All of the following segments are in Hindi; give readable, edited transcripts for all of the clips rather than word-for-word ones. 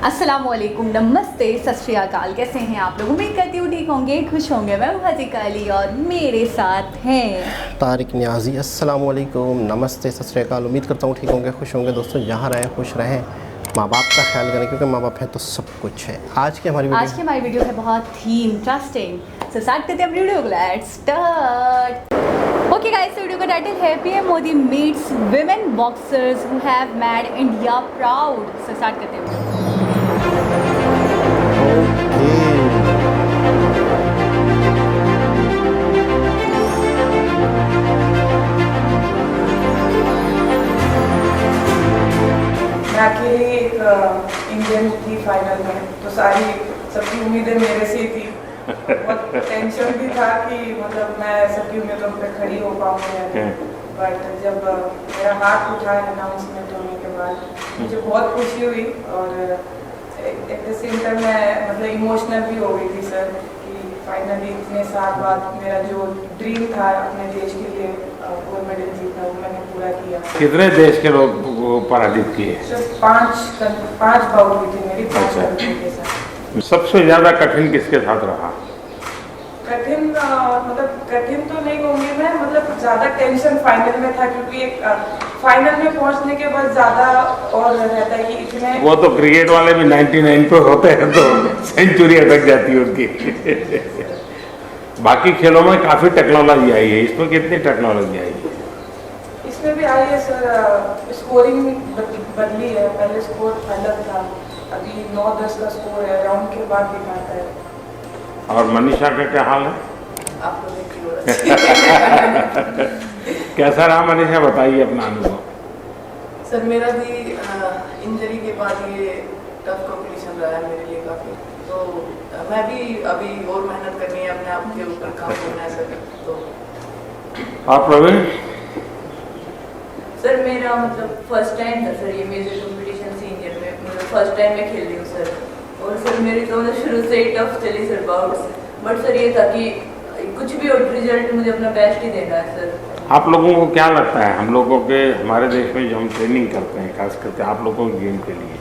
अस्सलामुअलैकुम, नमस्ते, सत श्री अकाल। कैसे हैं आप लोग? उम्मीद करती हूँ ठीक होंगे, खुश होंगे। मैं हूँ हजीका अली और मेरे साथ हैं तारिक न्याजी। अस्सलामुअलैकुम, नमस्ते, सत श्री अकाल। उम्मीद करता हूँ ठीक होंगे, खुश होंगे। दोस्तों, जहाँ रहें खुश रहें, माँ बाप का ख्याल करें, क्योंकि माँ बाप है तो सब कुछ है। आज की हमारी वीडियो है बहुत ही इंटरेस्टिंग। सो स्टार्ट करते हैं वीडियो को। Let's start. Okay guys, video का टाइटल है PM Modi meets women boxers who have made India proud. So start करते हैं। मैं अकेली एक इंडियन थी फाइनल में, तो सारी सबकी उम्मीदें मेरे से ही थी। बहुत टेंशन भी था कि मतलब मैं सबकी उम्मीदों पे खड़ी हो पाऊँगी। बट जब मेरा हाथ उठा अनाउंसमेंट होने के बाद मुझे बहुत खुशी हुई और एट द सेम टाइम मैं मतलब इमोशनल भी हो गई थी सर, कि फाइनली इतने साल बाद मेरा जो ड्रीम था अपने देश के लिए गोल्ड मेडल जीतना, वो मैंने पूरा किया। कितने देश के लोग पराजित किए? सिर्फ पांच बाउट हुई थी मेरी, 5 कंट्री के साथ। सबसे ज्यादा कठिन किसके साथ रहा? कठिन मतलब कठिन तो नहीं कहूँगी मैं, मतलब ज़्यादा टेंशन फाइनल में था, क्योंकि एक फाइनल में पहुंचने के बाद ज़्यादा और रहता है कि इतने। वो तो क्रिकेट वाले भी 99 पे होते हैं तो सेंचुरी अटक जाती है उनकी। बाकी खेलों में काफी टेक्नोलॉजी आई है, इसमें कितनी टेक्नोलॉजी आई है? इसमें भी आई है सर, स्कोरिंग बदली है। पहले स्कोर अलग था, अभी 9-10 का स्कोर है, राउंड के बाद दिखाता है। और मनीषा का क्या हाल है? आपको देखिए कैसा रहा मनीषा, बताइए अपना अनुभव। सर मेरा भी इंजरी के बाद ये टफ कंपटीशन रहा है मेरे लिए काफ़ी, तो मैं भी अभी और मेहनत करनी है, अपने आप के ऊपर काम करना है सर। तो आप प्रवीण? सर मेरा मतलब फर्स्ट टाइम था सर ये मेजर कंपटीशन सीनियर में, मतलब फर्स्ट टाइम मैं खेल रही हूँ सर। और सर मेरी तो मतलब शुरू से ही टफ चली सर बाउट्स, बट सर ये था कि कुछ भी हो रिजल्ट मुझे अपना बेस्ट ही देना है सर। आप लोगों को क्या लगता है, हम लोगों के हमारे देश में जो हम ट्रेनिंग करते हैं, खास करके आप लोगों के गेम के लिए,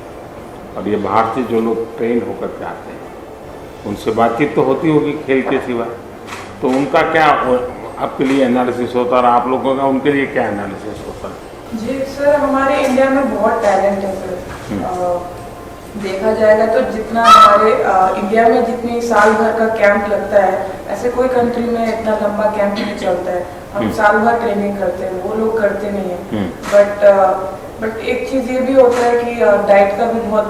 और ये बाहर से जो लोग ट्रेन होकर के आते हैं, उनसे बातचीत तो होती होगी खेल के सिवा, तो उनका क्या आपके लिए एनालिसिस होता है और आप लोगों का उनके लिए क्या एनालिसिस होता है? जी सर, हमारे इंडिया में बहुत टैलेंट है सर। देखा जाएगा तो जितना हमारे इंडिया में जितनी साल भर का कैंप लगता है, ऐसे कोई कंट्री में इतना लंबा कैंप नहीं चलता है। हम साल भर ट्रेनिंग करते हैं, वो लोग करते नहीं है। बट एक चीज़ ये भी होता है कि डाइट का भी बहुत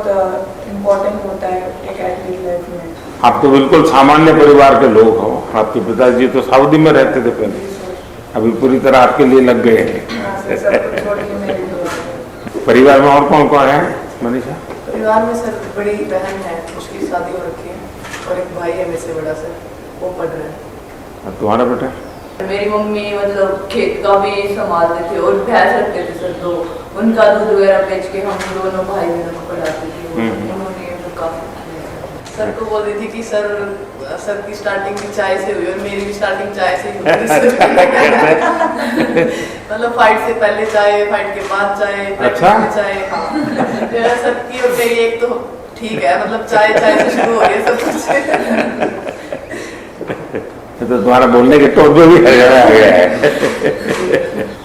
इम्पोर्टेंट होता है एक एथलीट लाइफ में। आप तो बिल्कुल सामान्य परिवार के लोग हो, आपके पिताजी तो सऊदी में रहते थे पहले, अभी पूरी तरह आपके लिए लग गए हैं। परिवार में और कौन कौन है मनीषा? परिवार में सर बड़ी बहन है, उसकी शादी हो रखी है, और एक भाई है मेरे से बड़ा सर, वो पढ़ रहा है। और तुम्हारा बेटा? मेरी मम्मी मतलब खेत का भी संभालते थे और भैंस रखते थे सर, तो उनका दूध वगैरह बेच के हम दोनों भाई बहनों को पढ़ाते थे। उन्होंने तो काफी सर को बोल रही थी कि सर की स्टार्टिंग भी चाय से हुई और मेरी भी स्टार्टिंग चाय से ही हुई। मतलब फाइट से पहले चाय, फाइट के बाद चाय, अच्छा? चाय सर की और मेरी एक तो ठीक है, मतलब चाय से शुरू हो रही है सब कुछ। तो तुम्हारा बोलने के टोन में भी हरियाणा आ गया है।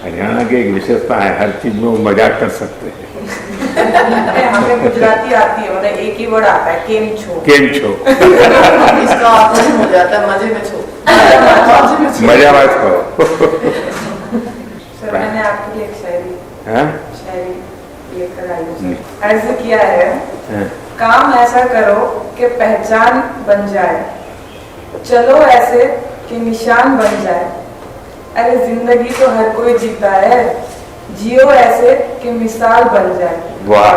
हरियाणा की एक विशेषता है, हर चीज में वो मजाक कर सकते हैं। हमें गुजराती आती है, मतलब एक ही वर्ड आता है, केम छो। केम छो। इसका ऑप्शन हो जाता है मजे में छो। मजा बात करो। सर मैंने आपके लिए एक शायरी लेकर आई हूँ। अर्ज किया है, काम ऐसा करो कि पहचान बन जाए, चलो ऐसे कि निशान बन जाए। अरे जिंदगी तो हर कोई जीता है, जियो ऐसे कि मिसाल बन जाए। वाह।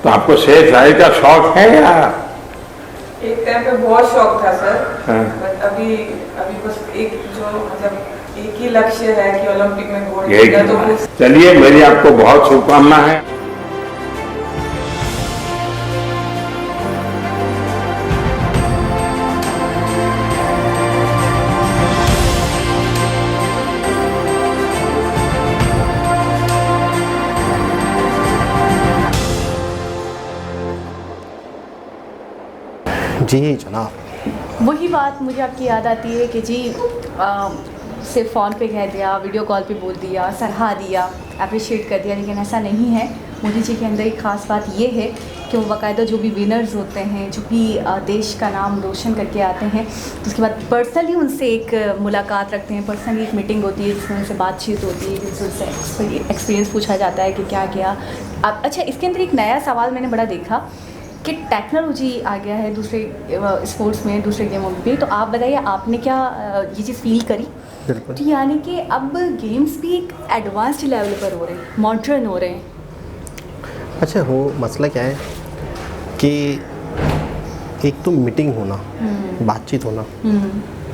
तो आपको शेर शायरी का शौक है या? एक टाइम पे बहुत शौक था सर, बट अभी बस एक जो मतलब एक ही लक्ष्य है कि ओलंपिक में गोल्ड जीतना। तो चलिए, मेरी आपको बहुत शुभकामना है। जी जनाब। वही बात मुझे आपकी याद आती है कि जी सिर्फ फ़ोन पे कह दिया, वीडियो कॉल पे बोल दिया, सराहा दिया, अप्रिशिएट कर दिया, लेकिन ऐसा नहीं है। मोदी जी के अंदर एक ख़ास बात ये है कि वो बाकायदा जो भी विनर्स होते हैं, जो भी देश का नाम रोशन करके आते हैं, तो उसके बाद पर्सनली उनसे एक मुलाकात रखते हैं, पर्सनली एक मीटिंग होती है जिसमें उनसे बातचीत होती है, जिससे उनसे एक्सपीरियंस पूछा जाता है कि क्या किया। अब अच्छा, इसके अंदर एक नया सवाल मैंने बड़ा देखा कि टेक्नोलॉजी आ गया है दूसरे स्पोर्ट्स में, दूसरे गेमों में भी। तो आप बताइए, आपने क्या ये चीज़ फील करी? बिल्कुल। तो यानी कि अब गेम्स भी एक एडवांस्ड लेवल पर हो रहे हैं, मॉडर्न हो रहे हैं। अच्छा, वो मसला क्या है कि एक तो मीटिंग होना, बातचीत होना,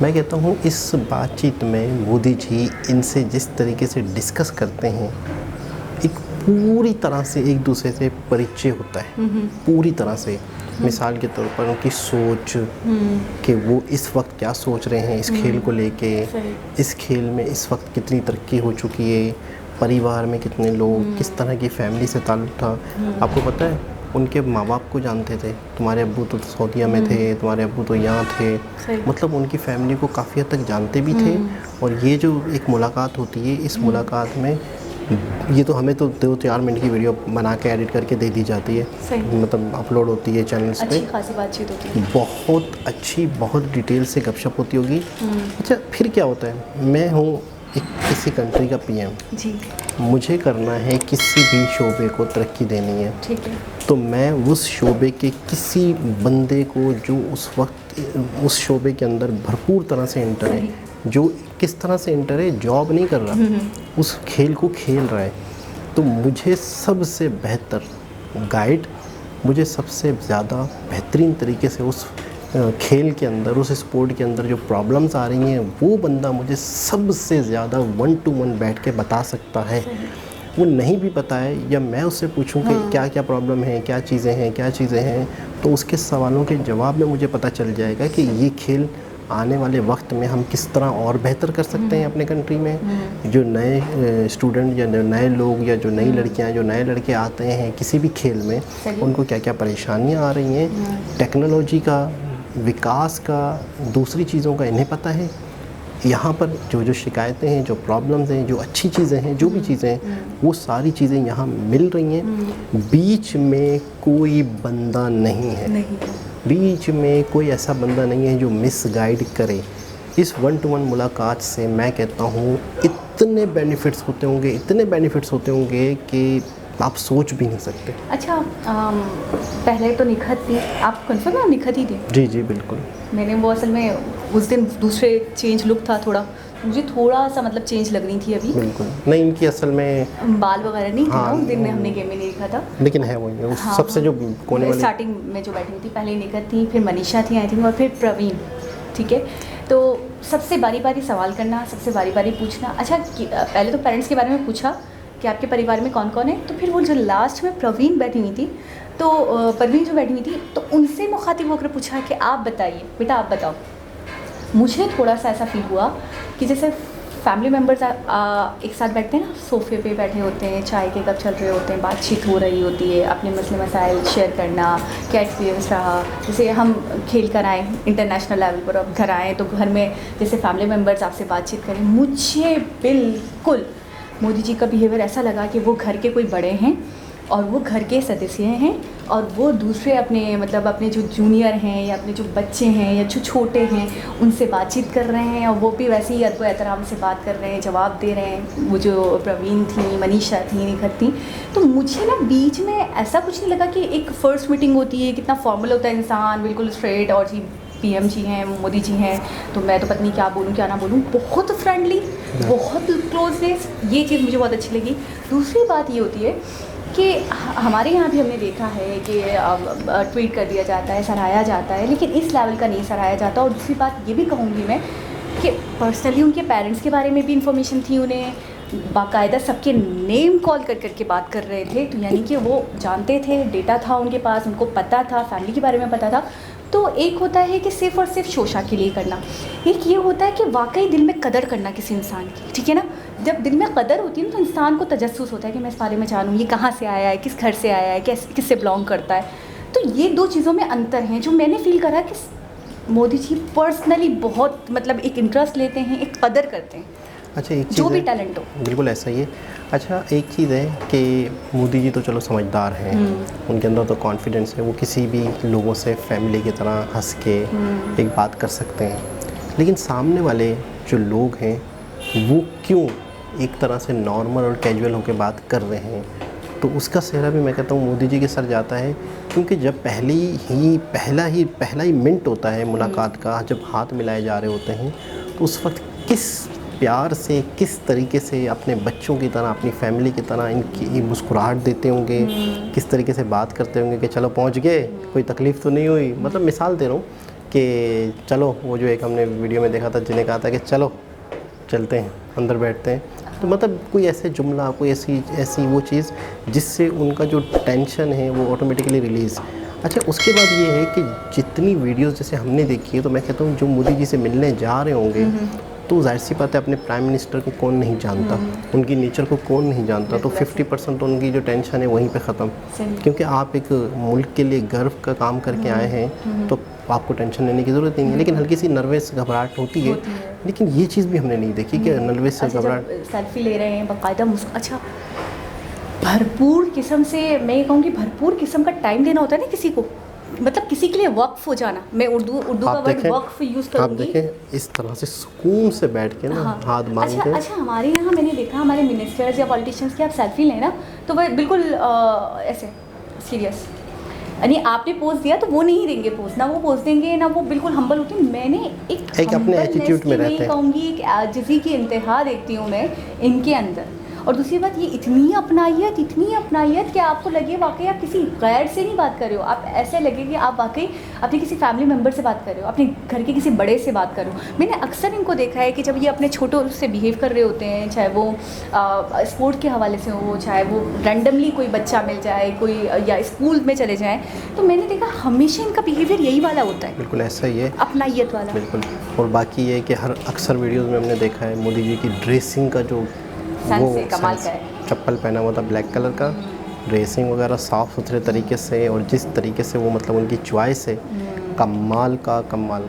मैं कहता हूँ इस बातचीत में मोदी जी इनसे जिस तरीके से डिस्कस करते हैं, एक पूरी तरह से एक दूसरे से परिचय होता है, पूरी तरह से। मिसाल के तौर पर उनकी सोच कि वो इस वक्त क्या सोच रहे हैं इस खेल को लेके, इस खेल में इस वक्त कितनी तरक्की हो चुकी है, परिवार में कितने लोग, किस तरह की फैमिली से ताल्लुक़ था। आपको पता है उनके माँ बाप को जानते थे, तुम्हारे अब्बू तो सऊदीया में थे, तुम्हारे अब्बू तो यहाँ थे, मतलब उनकी फैमिली को काफ़ी हद तक जानते भी थे। और ये जो एक मुलाकात होती है, इस मुलाकात में ये तो हमें तो 2-4 मिनट की वीडियो बना के एडिट करके दे दी जाती है, मतलब अपलोड होती है चैनल्स पे, अच्छी खासी बातचीत होती है, बहुत अच्छी, बहुत डिटेल से गपशप होती होगी। अच्छा, फिर क्या होता है, मैं हूँ एक किसी कंट्री का पीएम जी, मुझे करना है किसी भी शोबे को तरक्की देनी है, ठीक है, तो मैं उस शोबे के किसी बंदे को जो उस वक्त उस शोबे के अंदर भरपूर तरह से इंटर है, जो किस तरह से इंटर है, जॉब नहीं कर रहा, उस खेल को खेल रहा है, तो मुझे सबसे बेहतर गाइड, मुझे सबसे ज़्यादा बेहतरीन तरीके से उस खेल के अंदर, उस स्पोर्ट के अंदर जो प्रॉब्लम्स आ रही हैं, वो बंदा मुझे सबसे ज़्यादा 1 to 1 बैठ के बता सकता है। वो नहीं भी पता है या मैं उससे पूछूं कि क्या क्या प्रॉब्लम है, क्या चीज़ें हैं, तो उसके सवालों के जवाब में मुझे पता चल जाएगा कि ये खेल आने वाले वक्त में हम किस तरह और बेहतर कर सकते हैं अपने कंट्री में। जो नए स्टूडेंट या नए लोग या जो नई लड़कियां, जो नए लड़के आते हैं किसी भी खेल में, उनको क्या क्या परेशानियां आ रही हैं, टेक्नोलॉजी का, विकास का, दूसरी चीज़ों का इन्हें पता है। यहाँ पर जो जो शिकायतें हैं, जो प्रॉब्लम्स हैं, जो अच्छी चीज़ें हैं, जो भी चीज़ें हैं, वो सारी चीज़ें यहाँ मिल रही हैं। बीच में कोई बंदा नहीं है, बीच में कोई ऐसा बंदा नहीं है जो मिसगाइड करे। इस 1 to 1 मुलाकात से मैं कहता हूँ इतने बेनिफिट्स होते होंगे, इतने बेनिफिट्स होते होंगे कि आप सोच भी नहीं सकते। अच्छा, पहले तो निखत थी, आप कंफर्म है निखत ही थी? जी जी बिल्कुल। मैंने वो असल में उस दिन दूसरे चेंज लुक था थोड़ा, मुझे थोड़ा सा मतलब चेंज लग रही थी अभी। बिल्कुल नहीं, इनकी असल में बाल वगैरह नहीं थे ना उस दिन में, हमने गेम में नहीं देखा था, लेकिन है वही है, हाँ, सबसे जो कोने वाली स्टार्टिंग में जो बैठी थी, पहले निखत थी, फिर मनीषा थी आई थिंक, और फिर प्रवीण, ठीक है। तो सबसे बारी बारी सवाल करना, सबसे बारी बारी पूछना। अच्छा, पहले तो पेरेंट्स के बारे में पूछा कि आपके परिवार में कौन कौन है, तो फिर वो जो लास्ट में प्रवीण बैठी हुई थी, तो परवीन जो बैठी हुई थी, तो उनसे मुखातिब होकर पूछा कि आप बताइए बेटा, आप बताओ। मुझे थोड़ा सा ऐसा फील हुआ कि जैसे फैमिली मेम्बर्स एक साथ बैठते हैं ना, सोफे पे बैठे होते हैं, चाय के कप चल रहे होते हैं, बातचीत हो रही होती है, अपने मसले मसाइल शेयर करना, क्या एक्सपीरियंस रहा। जैसे हम खेल कर आए इंटरनेशनल लेवल पर, अब घर आए तो घर में जैसे फैमिली मेम्बर्स आपसे बातचीत करें, मुझे बिल्कुल मोदी जी का बिहेवियर ऐसा लगा कि वो घर के कोई बड़े हैं और वो घर के सदस्य हैं, और वो दूसरे अपने मतलब अपने जो जूनियर हैं या अपने जो बच्चे हैं या जो छोटे हैं उनसे बातचीत कर रहे हैं, और वो भी वैसे ही अदब एहतराम से बात कर रहे हैं, जवाब दे रहे हैं। वो जो प्रवीण थी, मनीषा थी, निखत थी, तो मुझे ना बीच में ऐसा कुछ नहीं लगा कि एक फ़र्स्ट मीटिंग होती है, कितना फॉर्मल होता है इंसान, बिल्कुल स्ट्रेट, और जी पीएम जी हैं, मोदी जी हैं, तो मैं तो पता नहीं क्या बोलूँ क्या ना बोलूँ, बहुत फ्रेंडली, बहुत क्लोजनेस, ये चीज़ मुझे बहुत अच्छी लगी। दूसरी बात ये होती है कि हमारे यहाँ भी हमने देखा है कि ट्वीट कर दिया जाता है, सराहाया जाता है, लेकिन इस लेवल का नहीं सराहाया जाता। और दूसरी बात ये भी कहूँगी मैं कि पर्सनली उनके पेरेंट्स के बारे में भी इंफॉर्मेशन थी, उन्हें बाकायदा सबके नेम कॉल कर करके बात कर रहे थे, तो यानी कि वो जानते थे, डेटा था उनके पास, उनको पता था, फैमिली के बारे में पता था। तो एक होता है कि सिर्फ़ और सिर्फ शोशा के लिए करना, एक ये होता है कि वाकई दिल में कदर करना किसी इंसान की, ठीक है ना। जब दिल में कदर होती है ना, तो इंसान को तजस्सुस होता है कि मैं इस बारे में जानूँ, ये कहाँ से आया है, किस घर से आया है, किससे बिलोंग करता है। तो ये दो चीज़ों में अंतर हैं जो मैंने फील करा कि मोदी जी पर्सनली बहुत मतलब एक इंटरेस्ट लेते हैं, एक कदर करते हैं, अच्छा एक चीज़ जो भी है, टैलेंट हो। बिल्कुल ऐसा ही है। अच्छा एक चीज़ है कि मोदी जी तो चलो समझदार हैं, उनके अंदर तो कॉन्फिडेंस है, वो किसी भी लोगों से फैमिली की तरह हंस के एक बात कर सकते हैं। लेकिन सामने वाले जो लोग हैं वो क्यों एक तरह से नॉर्मल और कैजुअल होकर बात कर रहे हैं, तो उसका सेहरा भी मैं कहता हूँ मोदी जी के सर जाता है। क्योंकि जब पहला ही मिनट होता है मुलाकात का, जब हाथ मिलाए जा रहे होते हैं, तो उस वक्त किस प्यार से, किस तरीके से अपने बच्चों की तरह, अपनी फैमिली की तरह इनकी मुस्कुराहट देते होंगे, किस तरीके से बात करते होंगे कि चलो पहुंच गए, कोई तकलीफ़ तो नहीं हुई। मतलब मिसाल दे रहा हूँ कि चलो, वो जो एक हमने वीडियो में देखा था जिन्हें कहा था कि चलो चलते हैं अंदर बैठते हैं, तो मतलब कोई ऐसे जुमला, कोई ऐसी वो चीज़ जिससे उनका जो टेंशन है वो ऑटोमेटिकली रिलीज़। अच्छा उसके बाद ये है कि जितनी वीडियोस जैसे हमने देखी है, तो मैं कहता हूँ जो मोदी जी से मिलने जा रहे होंगे, तो जाहिर सी बात है अपने प्राइम मिनिस्टर को कौन नहीं जानता, उनकी नेचर को कौन नहीं जानता। तो 50% तो उनकी जो टेंशन है वहीं पे ख़त्म, क्योंकि आप एक मुल्क के लिए गर्व का काम करके आए हैं, तो आपको टेंशन लेने की ज़रूरत नहीं है। लेकिन हल्की सी नर्वस घबराहट होती है, लेकिन ये चीज़ भी हमने नहीं देखी कि नर्वस से घबराहट। सेल्फी ले रहे हैं बाकायदा अच्छा भरपूर किस्म से, मैं ये कहूँगी भरपूर किस्म का टाइम देना होता है ना किसी को, मतलब किसी के लिए वक्फ हो जाना। मैं उर्दू का वर्ड वक्फ यूज़ करूँगी। आप देखें इस तरह से सुकून से बैठ के ना, हाँ। हाथ मांग के। अच्छा हमारे यहाँ मैंने देखा हमारे मिनिस्टर्स या पॉलिटिशियंस की आप सेल्फी लें ना, तो वह बिल्कुल ऐसे सीरियस, यानी आपने पोज दिया तो वो नहीं देंगे पोज, ना वो पोज देंगे ना वो बिल्कुल हम्बल होती हूँ। मैंने एक अपने एटीट्यूड में रहते हैं, कहूँगी एक आजिज़ी की इंतहा देखती हूँ मैं इनके अंदर। और दूसरी बात ये इतनी अपनाइयत कि आपको लगे वाकई आप किसी गैर से नहीं बात कर रहे हो, आप ऐसे लगे कि आप वाकई अपने किसी फैमिली मेम्बर से बात कर रहे हो, अपने घर के किसी बड़े से बात कर रहे हो। मैंने अक्सर इनको देखा है कि जब ये अपने छोटों से बिहेव कर रहे होते हैं, चाहे वो स्पोर्ट के हवाले से हो, चाहे वो रैंडमली कोई बच्चा मिल जाए, कोई या स्कूल में चले जाएँ, तो मैंने देखा हमेशा इनका बिहेवियर यही वाला होता है, बिल्कुल ऐसा ही है, अपनाइयत वाला। बिल्कुल। और बाकी ये कि हर अक्सर वीडियोज़ में हमने देखा है मोदी जी की ड्रेसिंग का जो वो कमाल का है, चप्पल पहना हुआ था ब्लैक कलर का, ड्रेसिंग वगैरह साफ़ सुथरे तरीके से, और जिस तरीके से वो मतलब उनकी चॉइस है कमाल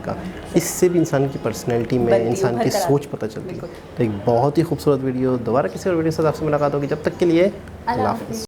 का। इससे भी इंसान की पर्सनैलिटी में, इंसान की सोच पता चलती है। तो एक बहुत ही खूबसूरत वीडियो, दोबारा किसी और वीडियो के साथ आपसे मुलाकात होगी, जब तक के लिए अल्लाह हाफ़िज़।